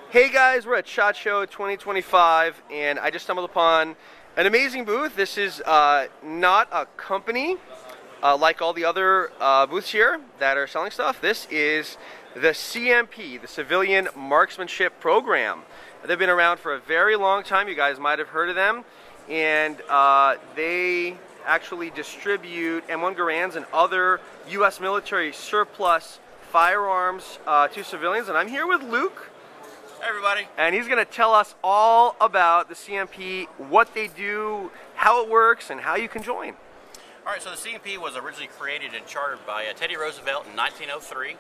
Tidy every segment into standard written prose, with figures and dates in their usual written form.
Hey guys, we're at SHOT Show 2025, and I just stumbled upon an amazing booth. This is not a company like all the other booths here that are selling stuff. This is the CMP, the Civilian Marksmanship Program. They've been around for a very long time. You guys might have heard of them, and they actually distribute M1 Garands and other U.S. military surplus firearms to civilians. And I'm here with Luke. Hey everybody. And he's going to tell us all about the CMP, what they do, how it works, and how you can join. All right, so the CMP was originally created and chartered by Teddy Roosevelt in 1903.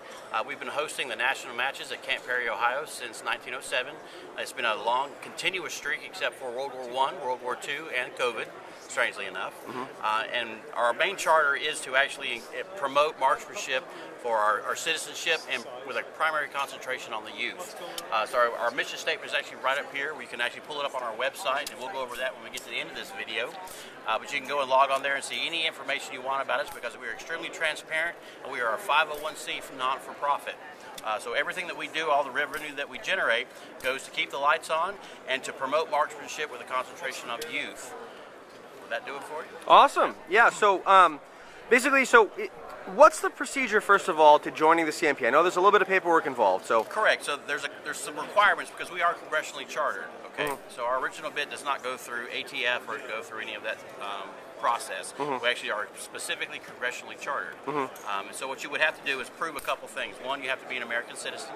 We've been hosting the national matches at Camp Perry, Ohio since 1907. It's been a long, continuous streak except for World War I, World War II, and COVID, strangely enough. And our main charter is to actually promote marksmanship for our citizenship and with a primary concentration on the youth. So our mission statement is actually right up here. We can actually pull it up on our website, and we'll go over that when we get to the end of this video. But you can go and log on there and see any information you want about us because we are extremely transparent, and we are a 501c non-for-profit. So everything that we do, all the revenue that we generate, goes to keep the lights on and to promote marksmanship with a concentration on youth. Will that do it for you? Awesome. Yeah, so basically, what's the procedure, first of all, to joining the CMP? I know there's a little bit of paperwork involved. So correct. So there's some requirements because we are congressionally chartered. Okay. So our original bid does not go through ATF or go through any of that process. We actually are specifically congressionally chartered. And so what you would have to do is prove a couple things. One, you have to be an American citizen.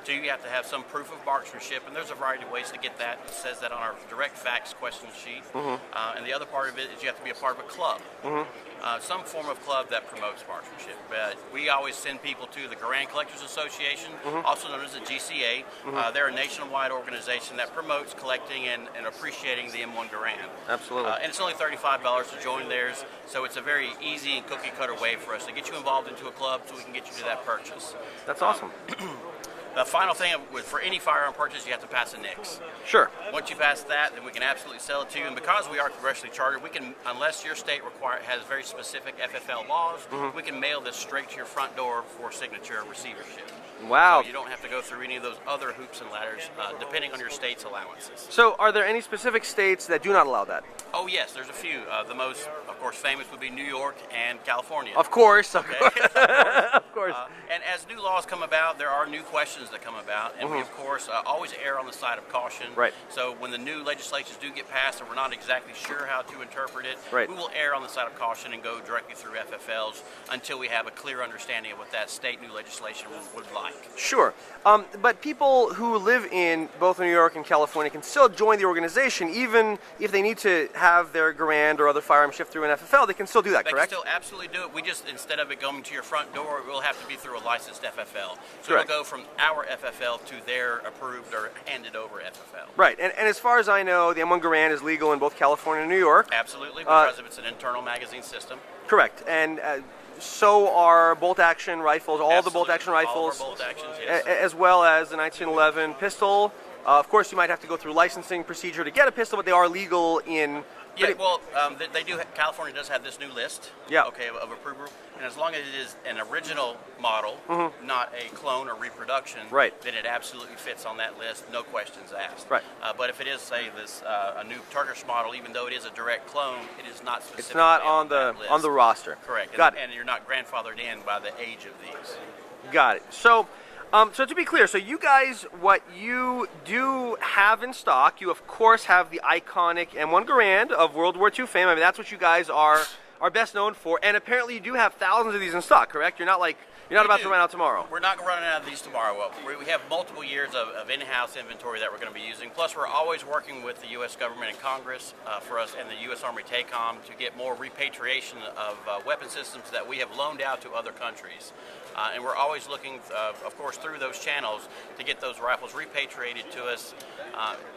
Two, you have to have some proof of marksmanship, and there's a variety of ways to get that. It says that on our direct facts question sheet. And the other part of it is you have to be a part of a club. Some form of club that promotes marksmanship. But we always send people to the Garand Collectors Association, also known as the GCA. They're a nationwide organization that promotes collecting and appreciating the M1 Garand. Absolutely. And it's only $35 to join theirs, so it's a very easy and cookie-cutter way for us to get you involved into a club so we can get you to that purchase. That's awesome. The final thing for any firearm purchase, you have to pass a NICS. Sure. Once you pass that, then we can absolutely sell it to you. And because we are congressionally chartered, we can, unless your state has very specific FFL laws, we can mail this straight to your front door for signature and receivership. Wow. So you don't have to go through any of those other hoops and ladders, depending on your state's allowances. So are there any specific states that do not allow that? Oh yes, there's a few. The most, of course, famous would be New York and California. Of course. Okay. Of course. And as new laws come about, there are new questions that come about, and we, of course, always err on the side of caution. Right. So when the new legislations do get passed and we're not exactly sure how to interpret it, right, we will err on the side of caution and go directly through FFLs until we have a clear understanding of what that state new legislation would like. Sure. But people who live in both New York and California can still join the organization, even if they need to have their Garand or other firearm shipped through an FFL. They can still do that, correct? They can still absolutely do it. We just, instead of it going to your front door, it will have to be through a licensed FFL. So correct. It'll go from our FFL to their approved or handed over FFL. Right. And as far as I know, the M1 Garand is legal in both California and New York. Absolutely, because it's an internal magazine system. Correct. And so are bolt-action rifles, all the bolt-action rifles, all of our bolt actions, yes. As well as the 1911 pistol. Of course, you might have to go through licensing procedure to get a pistol, but they are legal in... Yeah, well, they do. California does have this new list. Yeah. Okay, of approval, and as long as it is an original model, not a clone or reproduction, right, then it absolutely fits on that list. No questions asked. Right. But if it is, say, this a new Turkish model, even though it is a direct clone, it is not specific. It's not on the roster. Correct. Got it. And you're not grandfathered in by the age of these. Got it. So to be clear, so you guys, what you do have in stock, you of course have the iconic M1 Garand of World War II fame. I mean, that's what you guys are best known for, and apparently you do have thousands of these in stock, correct? You're not about to run out tomorrow. We're not running out of these tomorrow. Well, we have multiple years of in-house inventory that we're going to be using. Plus, we're always working with the U.S. government and Congress for us and the U.S. Army TACOM to get more repatriation of weapon systems that we have loaned out to other countries. And we're always looking, of course, through those channels to get those rifles repatriated to us.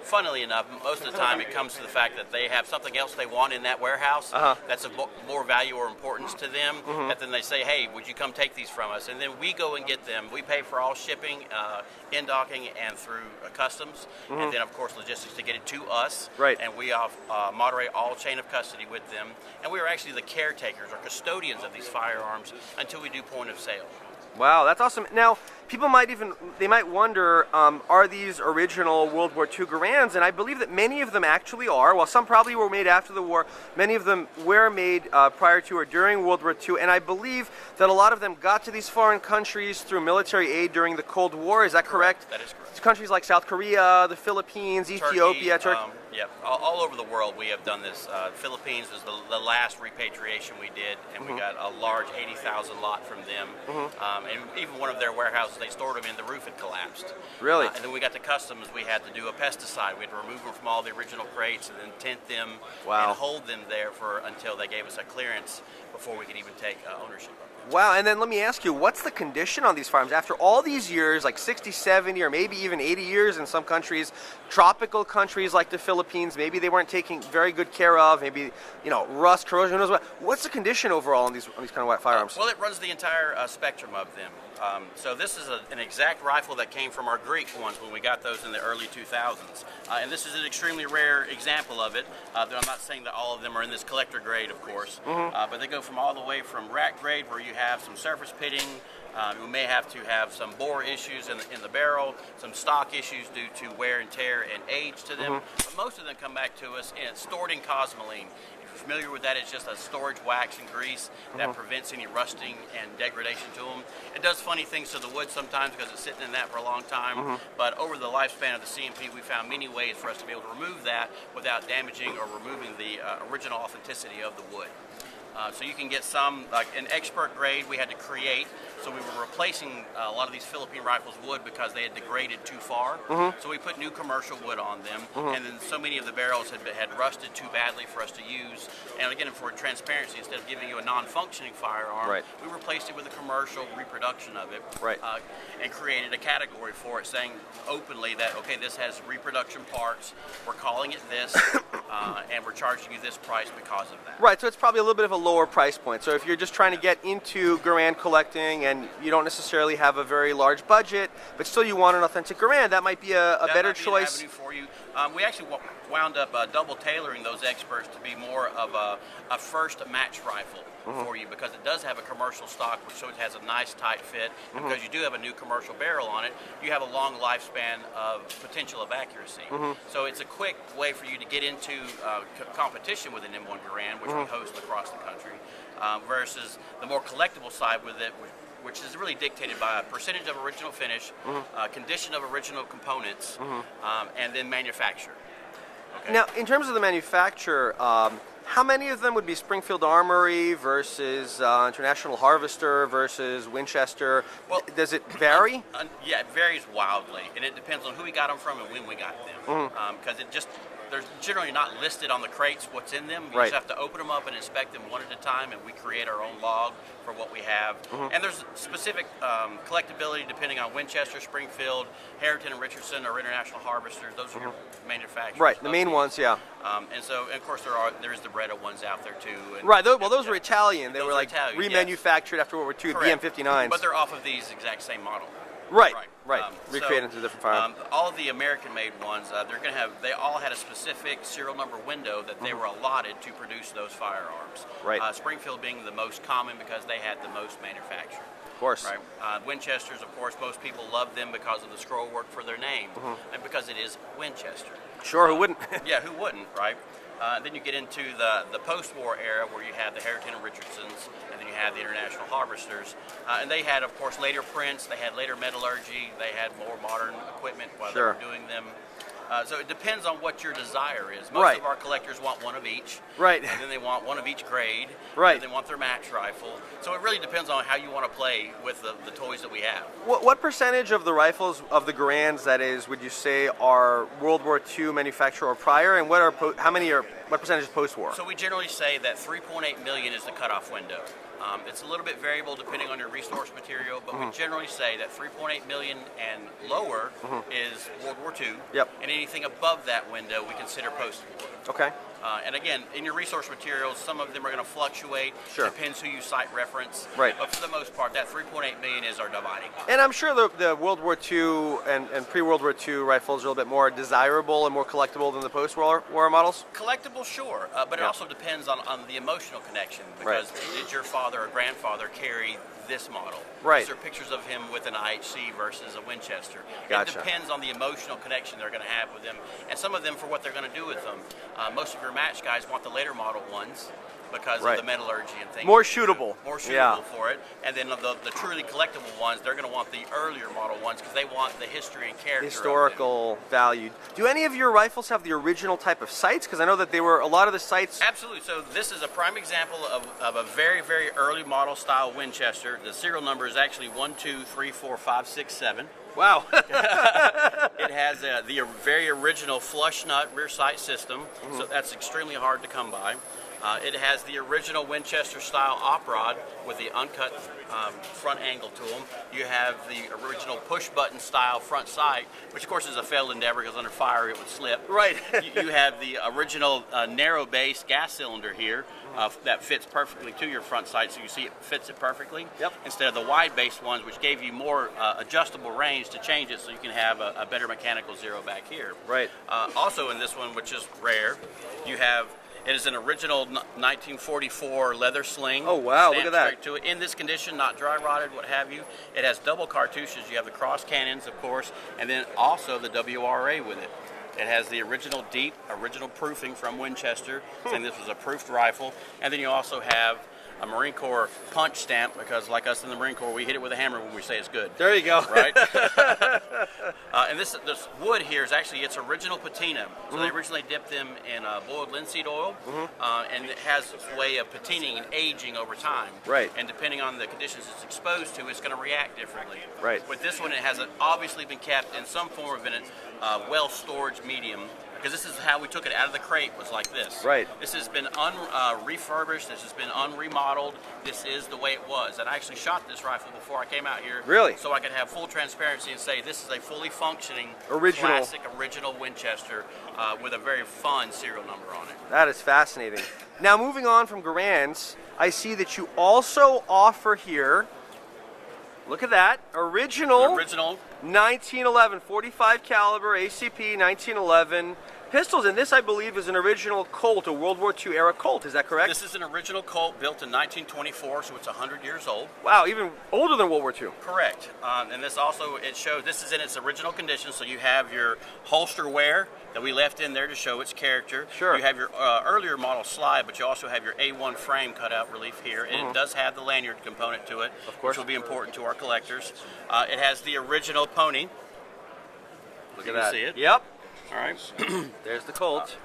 Funnily enough, most of the time it comes to the fact that they have something else they want in that warehouse that's of more value or importance to them, that then they say, hey, would you come take these from us? And then we go and get them. We pay for all shipping, in-docking, and through customs, and then, of course, logistics to get it to us. Right. And we moderate all chain of custody with them. And we are actually the caretakers or custodians of these firearms until we do point of sale. Wow, that's awesome. Now, people they might wonder, are these original World War II Garands? And I believe that many of them actually are. While some probably were made after the war, many of them were made prior to or during World War II. And I believe that a lot of them got to these foreign countries through military aid during the Cold War. Is that correct? That is correct. Countries like South Korea, the Philippines, Ethiopia, Turkey. Yeah, all over the world we have done this. Philippines was the last repatriation we did, and we got a large 80,000 lot from them. And even one of their warehouses, they stored them in, the roof had collapsed. Really? And then we got to customs, we had to do a pesticide. We had to remove them from all the original crates and then tint them and hold them there until they gave us a clearance before we could even take ownership of them. Wow, and then let me ask you, what's the condition on these firearms? After all these years, like 60, 70, or maybe even 80 years in some countries, tropical countries like the Philippines, maybe they weren't taking very good care of, maybe, rust, corrosion, who knows what. What's the condition overall on these kind of firearms? Well, it runs the entire spectrum of them. So this is an exact rifle that came from our Greek ones when we got those in the early 2000s. And this is an extremely rare example of it. I'm not saying that all of them are in this collector grade, of course, but they go from all the way from rack grade, where you have some surface pitting. You may have to have some bore issues in the barrel, some stock issues due to wear and tear and age to them. But most of them come back to us stored in cosmoline. If you're familiar with that, it's just a storage wax and grease that prevents any rusting and degradation to them. It does funny things to the wood sometimes because it's sitting in that for a long time, but over the lifespan of the CMP, we found many ways for us to be able to remove that without damaging or removing the original authenticity of the wood. So you can get some, like an expert grade we had to create. So we were replacing a lot of these Philippine rifles wood because they had degraded too far. So we put new commercial wood on them. And then so many of the barrels had rusted too badly for us to use. And again, for transparency, instead of giving you a non-functioning firearm, we replaced it with a commercial reproduction of it. And created a category for it saying openly that, okay, this has reproduction parts, we're calling it this, and we're charging you this price because of that. Right, so it's probably a little bit of a lower price point. So if you're just trying to get into Garand collecting and you don't necessarily have a very large budget, but still you want an authentic Garand, that might be a better choice. An avenue for you. We actually wound up double tailoring those experts to be more of a first match rifle for you, because it does have a commercial stock, so it has a nice tight fit. And because you do have a new commercial barrel on it, you have a long lifespan of potential of accuracy. So it's a quick way for you to get into competition with an M1 Garand, which we host across the country, versus the more collectible side with it, which is really dictated by a percentage of original finish, condition of original components, and then manufacture. Okay. Now, in terms of the manufacture, how many of them would be Springfield Armory versus International Harvester versus Winchester? Well, does it vary? Yeah, it varies wildly, and it depends on who we got them from and when we got them. Because they're generally not listed on the crates what's in them. We just have to open them up and inspect them one at a time, and we create our own log for what we have. And there's specific collectability depending on Winchester, Springfield, Harrington and Richardson, or International Harvesters. Those are your manufacturers. Right, the main ones, yeah. And so, of course, there's the Beretta ones out there too. And, right, those were Italian. They were like Italian, remanufactured after World War II, the M59s. But they're off of these exact same model. Right. Recreated into different firearms. All of the American-made ones, they all had a specific serial number window that they were allotted to produce those firearms. Right. Springfield being the most common because they had the most manufactured. Of course. Right. Winchesters, of course, most people love them because of the scroll work for their name, and because it is Winchester. Sure, who wouldn't? Yeah, who wouldn't, right? Then you get into the post-war era where you have the Harrington and Richardsons, and then you have the International Harvesters. And they had, of course, later prints, they had later metallurgy, they had more modern equipment while they were doing them. So it depends on what your desire is. Most of our collectors want one of each. Right. And then they want one of each grade. Right. And they want their match rifle. So it really depends on how you want to play with the toys that we have. What percentage of the rifles, of the Garands, that is, would you say are World War II manufacture or prior, and what percentage is post-war? So we generally say that 3.8 million is the cutoff window. It's a little bit variable depending on your resource material, but we generally say that 3.8 million and lower is World War II. And anything above that window we consider post-war. Okay. And again, in your resource materials, some of them are going to fluctuate. Depends who you cite reference. Right. But for the most part, that 3.8 million is our dividing. And I'm sure the World War II and pre-World War II rifles are a little bit more desirable and more collectible than the post-war models? Collectible, sure. But it also depends on the emotional connection. Because did your father or grandfather carry this model. Right. These are pictures of him with an IHC versus a Winchester. Gotcha. It depends on the emotional connection they're going to have with them, and some of them for what they're going to do with them. Most of your match guys want the later model ones because of the metallurgy and things. More shootable. More shootable for it. And then the truly collectible ones, they're going to want the earlier model ones because they want the history and character. Historical value. Do any of your rifles have the original type of sights? Because I know that they were, a lot of the sights... Absolutely. So this is a prime example of a very, very early model style Winchester. The serial number is actually 1234567. Wow. It has the very original flush nut rear sight system, so that's extremely hard to come by. It has the original Winchester style op rod with the uncut front angle to them. You have the original push button style front sight, which of course is a failed endeavor because under fire it would slip. Right. You have the original narrow base gas cylinder here that fits perfectly to your front sight, so you see it fits it perfectly. Yep. Instead of the wide base ones, which gave you more adjustable range to change it so you can have a better mechanical zero back here. Right. Also in this one, which is rare, you have it is an original 1944 leather sling. Oh wow, look at that. Straight to it. In this condition, not dry rotted, what have you. It has double cartouches. You have the cross cannons, of course, and then also the WRA with it. It has the original original proofing from Winchester, saying this was a proofed rifle. And then you also have a Marine Corps punch stamp, because like us in the Marine Corps, we hit it with a hammer when we say it's good. There you go. Right? And this wood here is actually its original patina. So they originally dipped them in boiled linseed oil, and it has a way of patinaing and aging over time. Right. And depending on the conditions it's exposed to, it's going to react differently. Right. With this one, it has obviously been kept in some form of a well-storage medium, because this is how we took it out of the crate, was like this. Right. This has been refurbished, this has been unremodeled, this is the way it was. And I actually shot this rifle before I came out here. Really? So I could have full transparency and say this is a fully functioning, classic, original Winchester with a very fun serial number on it. That is fascinating. Now moving on from Garands, I see that you also offer here, look at that, original 1911 45 caliber ACP 1911 pistols, and this I believe is an original Colt, a World War II era Colt. Is that correct? This is an original Colt built in 1924, so it's 100 years old. Wow, even older than World War II. Correct. And this also, it shows, this is in its original condition, so you have your holster wear that we left in there to show its character. Sure. You have your earlier model slide, but you also have your A1 frame cutout relief here, and it does have the lanyard component to it, of course, which will be important to our collectors. It has the original pony. Look you at that. See it? Yep. All right. There's the Colt.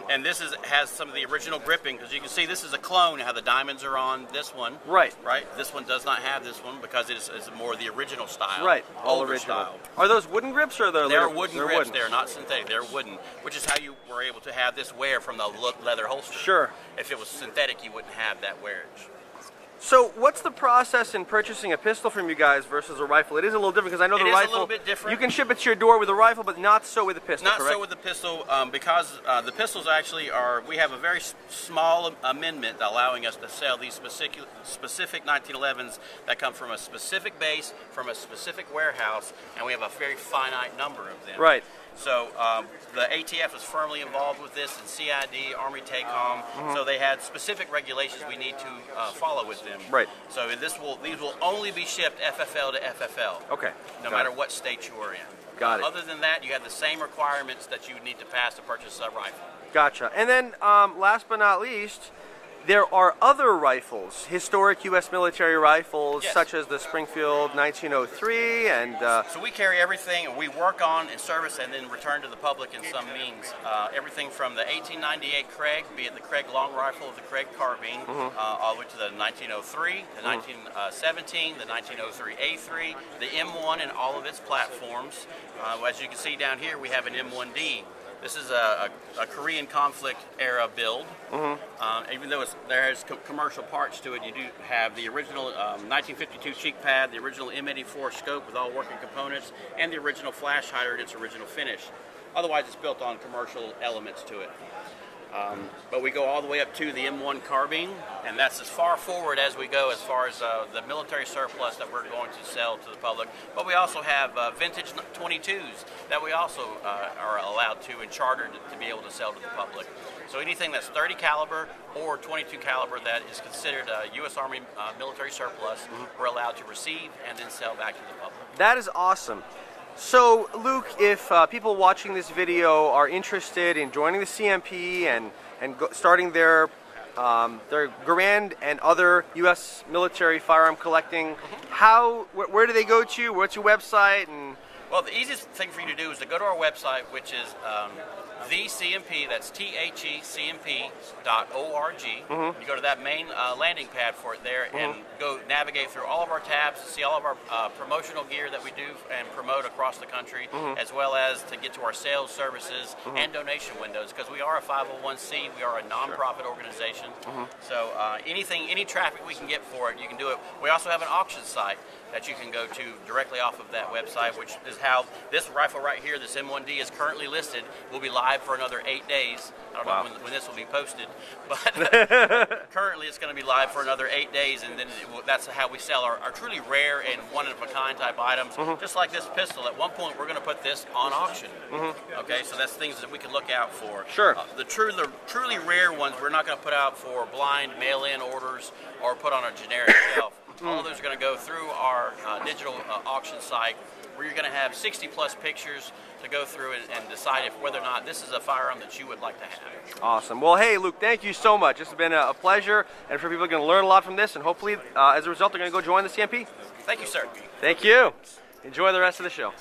And this has some of the original gripping, because you can see this is a clone, how the diamonds are on this one. Right. Right. This one does not have this one because it is more the original style. Right. All older original. style. Are those wooden grips or they're wooden grips? They're not synthetic. They're wooden, which is how you were able to have this wear from the leather holster. Sure. If it was synthetic, you wouldn't have that wearage. So what's the process in purchasing a pistol from you guys versus a rifle? It is a little different, because I know the rifle, a little bit different. You can ship it to your door with a rifle, but not so with a pistol, Not correct? so with the pistol, because the pistols actually are, we have a very small amendment allowing us to sell these specific 1911s that come from a specific base, from a specific warehouse, and we have a very finite number of them. Right. So the ATF is firmly involved with this, and CID, Army TACOM, so they had specific regulations we need to follow with them. Right. So these will only be shipped FFL to FFL. Okay. No matter what state you are in. Got it. Other than that, you have the same requirements that you would need to pass to purchase a rifle. Gotcha. And then last but not least, there are other rifles, historic U.S. military rifles, Yes. such as the Springfield 1903, and... So we carry everything, and we work on and service and then return to the public in some means. Everything from the 1898 Craig, be it the Craig long rifle or the Craig carbine, all the way to the 1903, the 1917, the 1903 A3, the M1 and all of its platforms. As you can see down here, we have an M1D. This is a Korean conflict era build. Even though there has commercial parts to it, you do have the original 1952 cheek pad, the original M84 scope with all working components, and the original flash hider in its original finish. Otherwise, it's built on commercial elements to it. But we go all the way up to the M1 carbine, and that's as far forward as we go as far as the military surplus that we're going to sell to the public. But we also have vintage 22s that we also are allowed to and chartered to be able to sell to the public. So anything that's 30 caliber or 22 caliber that is considered a U.S. Army military surplus, we're allowed to receive and then sell back to the public. That is awesome. So, Luke, if people watching this video are interested in joining the CMP and starting their Garand and other U.S. military firearm collecting, where do they go to? What's your website? And well, the easiest thing for you to do is to go to our website, which is the CMP. That's THECMP.org. You go to that main landing pad for it there, and go navigate through all of our tabs, see all of our promotional gear that we do and promote across the country, as well as to get to our sales services and donation windows, because we are a 501c. We are a nonprofit organization. So any traffic we can get for it, you can do it. We also have an auction site that you can go to directly off of that website, which is how this rifle right here, this M1D, is currently listed. Will be live for another 8 days. I don't know when this will be posted, but currently it's going to be live for another 8 days, and then that's how we sell our truly rare and one-of-a-kind type items. Just like this pistol, at one point we're going to put this on auction. Okay, so that's things that we can look out for. Sure. The truly rare ones we're not going to put out for blind mail-in orders or put on a generic shelf. All of those are going to go through our digital auction site, where you're going to have 60 plus pictures to go through and decide if whether or not this is a firearm that you would like to have. Awesome. Well, hey, Luke, thank you so much. This has been a pleasure, and for people are going to learn a lot from this, and hopefully, as a result, they're going to go join the CMP. Thank you, sir. Thank you. Enjoy the rest of the show.